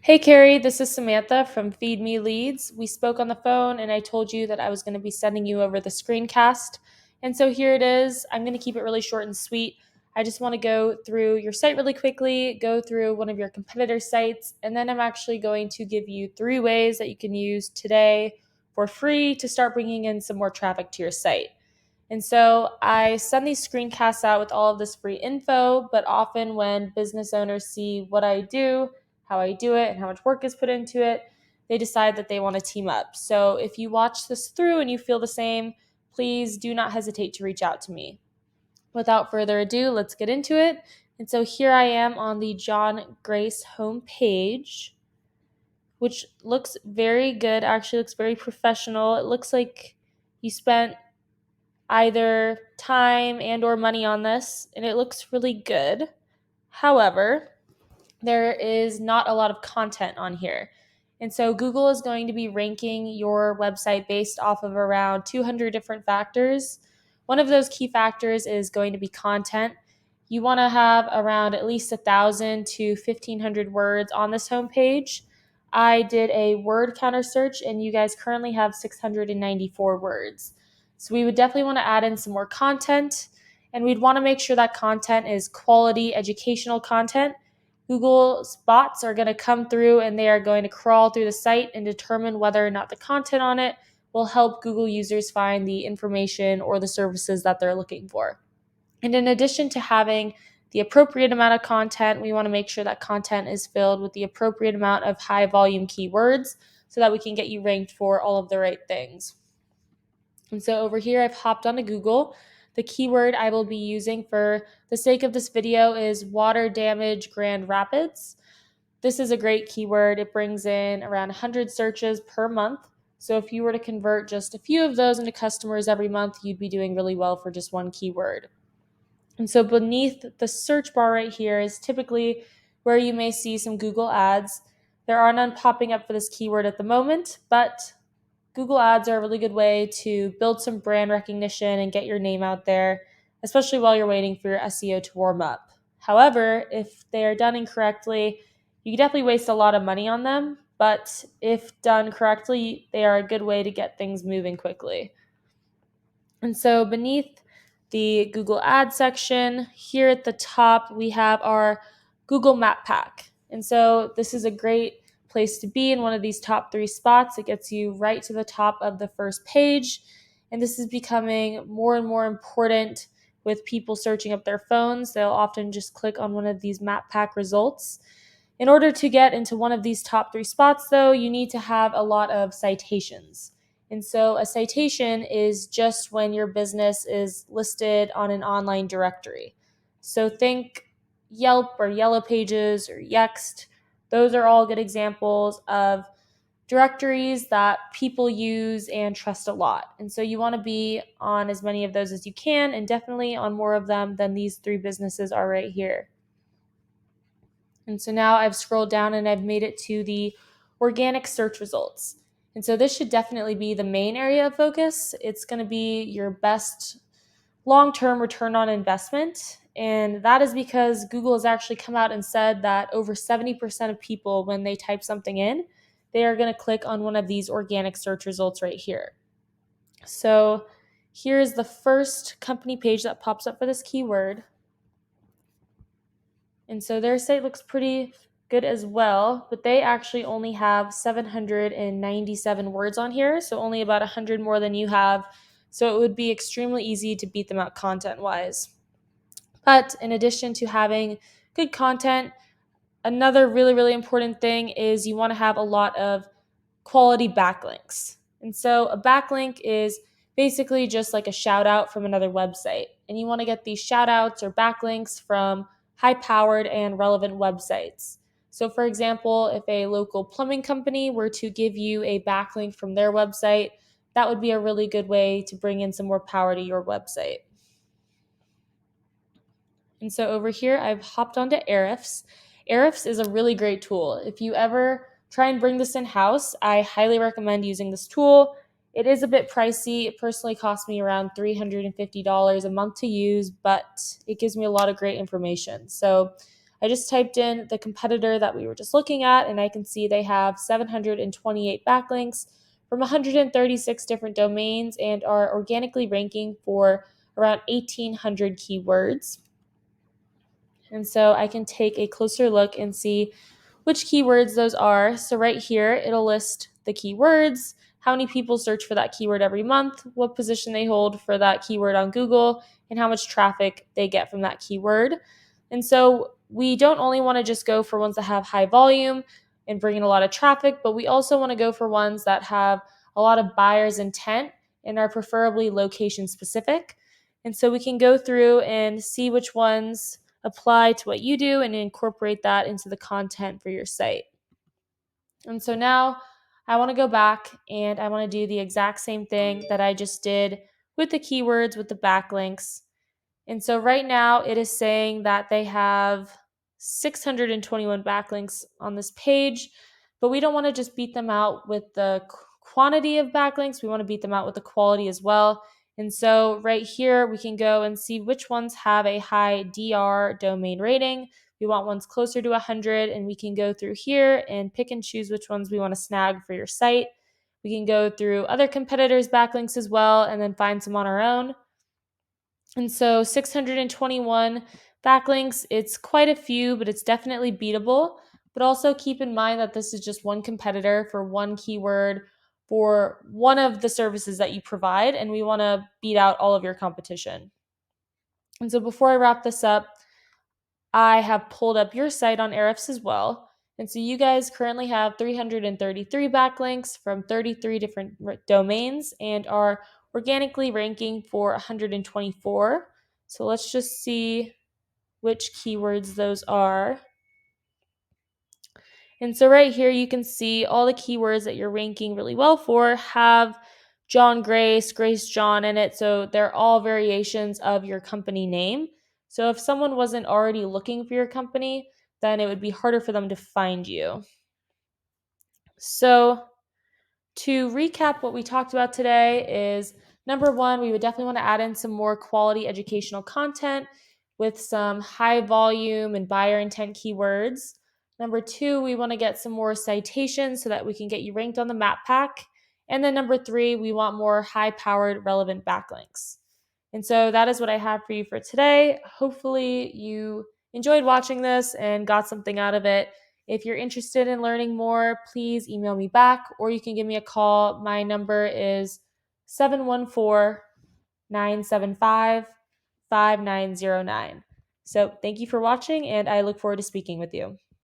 Hey Carrie, this is Samantha from Feed Me Leads. We spoke on the phone and I told you that I was going to be sending you over the screencast. And so here it is. I'm going to keep it really short and sweet. I just want to go through your site really quickly, go through one of your competitor sites, and then I'm actually going to give you 3 ways that you can use today for free to start bringing in some more traffic to your site. And so I send these screencasts out with all of this free info, but often when business owners see what I do, how I do it, and how much work is put into it, they decide that they want to team up. So if you watch this through and you feel the same, please do not hesitate to reach out to me. Without further ado, let's get into it. And so here I am on the John Grace homepage, which looks very good, actually looks very professional. It looks like you spent either time and or money on this, and it looks really good. However, there is not a lot of content on here. And so Google is going to be ranking your website based off of around 200 different factors. One of those key factors is going to be content. You want to have around at least 1,000 to 1,500 words on this homepage. I did a word counter search, and you guys currently have 694 words. So we would definitely want to add in some more content, and we'd want to make sure that content is quality educational content. Google's bots are going to come through and they are going to crawl through the site and determine whether or not the content on it will help Google users find the information or the services that they're looking for. And in addition to having the appropriate amount of content, we want to make sure that content is filled with the appropriate amount of high volume keywords so that we can get you ranked for all of the right things. And so over here, I've hopped onto Google. The keyword I will be using for the sake of this video is water damage Grand Rapids. This is a great keyword. It brings in around 100 searches per month. So if you were to convert just a few of those into customers every month, you'd be doing really well for just one keyword. And so beneath the search bar right here is typically where you may see some Google ads. There are none popping up for this keyword at the moment, but Google ads are a really good way to build some brand recognition and get your name out there, especially while you're waiting for your SEO to warm up. However, if they are done incorrectly, you can definitely waste a lot of money on them, but if done correctly, they are a good way to get things moving quickly. And so beneath the Google Ads section, here at the top, we have our Google Map Pack. And so this is a great place to be in one of these top 3 spots. It gets you right to the top of the first page. And this is becoming more and more important with people searching up their phones. They'll often just click on one of these Map Pack results. In order to get into one of these top 3 spots, though, you need to have a lot of citations. And so a citation is just when your business is listed on an online directory. So think Yelp or Yellow Pages or Yext. Those are all good examples of directories that people use and trust a lot. And so you want to be on as many of those as you can, and definitely on more of them than these 3 businesses are right here. And so now I've scrolled down and I've made it to the organic search results. And so this should definitely be the main area of focus. It's going to be your best long-term return on investment. And that is because Google has actually come out and said that over 70% of people, when they type something in, they are going to click on one of these organic search results right here. So here's the first company page that pops up for this keyword. And so their site looks pretty good as well, but they actually only have 797 words on here, so only about 100 more than you have. So it would be extremely easy to beat them out content-wise. But in addition to having good content, another really, really important thing is you want to have a lot of quality backlinks. And so a backlink is basically just like a shout out from another website. And you want to get these shout outs or backlinks from high powered and relevant websites. So for example, if a local plumbing company were to give you a backlink from their website, that would be a really good way to bring in some more power to your website. And so over here, I've hopped onto Ahrefs. Ahrefs is a really great tool. If you ever try and bring this in-house, I highly recommend using this tool. It is a bit pricey. It personally cost me around $350 a month to use, but it gives me a lot of great information. So I just typed in the competitor that we were just looking at, and I can see they have 728 backlinks from 136 different domains and are organically ranking for around 1,800 keywords. And so I can take a closer look and see which keywords those are. So right here, it'll list the keywords, how many people search for that keyword every month, what position they hold for that keyword on Google, and how much traffic they get from that keyword. And so we don't only want to just go for ones that have high volume and bring in a lot of traffic, but we also want to go for ones that have a lot of buyer's intent and are preferably location specific. And so we can go through and see which ones apply to what you do and incorporate that into the content for your site. And so now I want to go back and I want to do the exact same thing that I just did with the keywords, with the backlinks. And so right now it is saying that they have 621 backlinks on this page, but we don't want to just beat them out with the quantity of backlinks. We want to beat them out with the quality as well. And so right here, we can go and see which ones have a high DR domain rating. We want ones closer to 100, and we can go through here and pick and choose which ones we want to snag for your site. We can go through other competitors' backlinks as well and then find some on our own. And so 621 backlinks, it's quite a few, but it's definitely beatable. But also keep in mind that this is just one competitor for one keyword for one of the services that you provide, and we want to beat out all of your competition. And so before I wrap this up, I have pulled up your site on Ahrefs as well. And so you guys currently have 333 backlinks from 33 different domains and are organically ranking for 124. So let's just see which keywords those are. And so right here, you can see all the keywords that you're ranking really well for have John Grace, Grace John in it. So they're all variations of your company name. So if someone wasn't already looking for your company, then it would be harder for them to find you. So to recap what we talked about today is number one, we would definitely want to add in some more quality educational content with some high volume and buyer intent keywords. Number two, we want to get some more citations so that we can get you ranked on the map pack. And then number three, we want more high powered relevant backlinks. And so that is what I have for you for today. Hopefully you enjoyed watching this and got something out of it. If you're interested in learning more, please email me back or you can give me a call. My number is 714-975-5909. So thank you for watching and I look forward to speaking with you.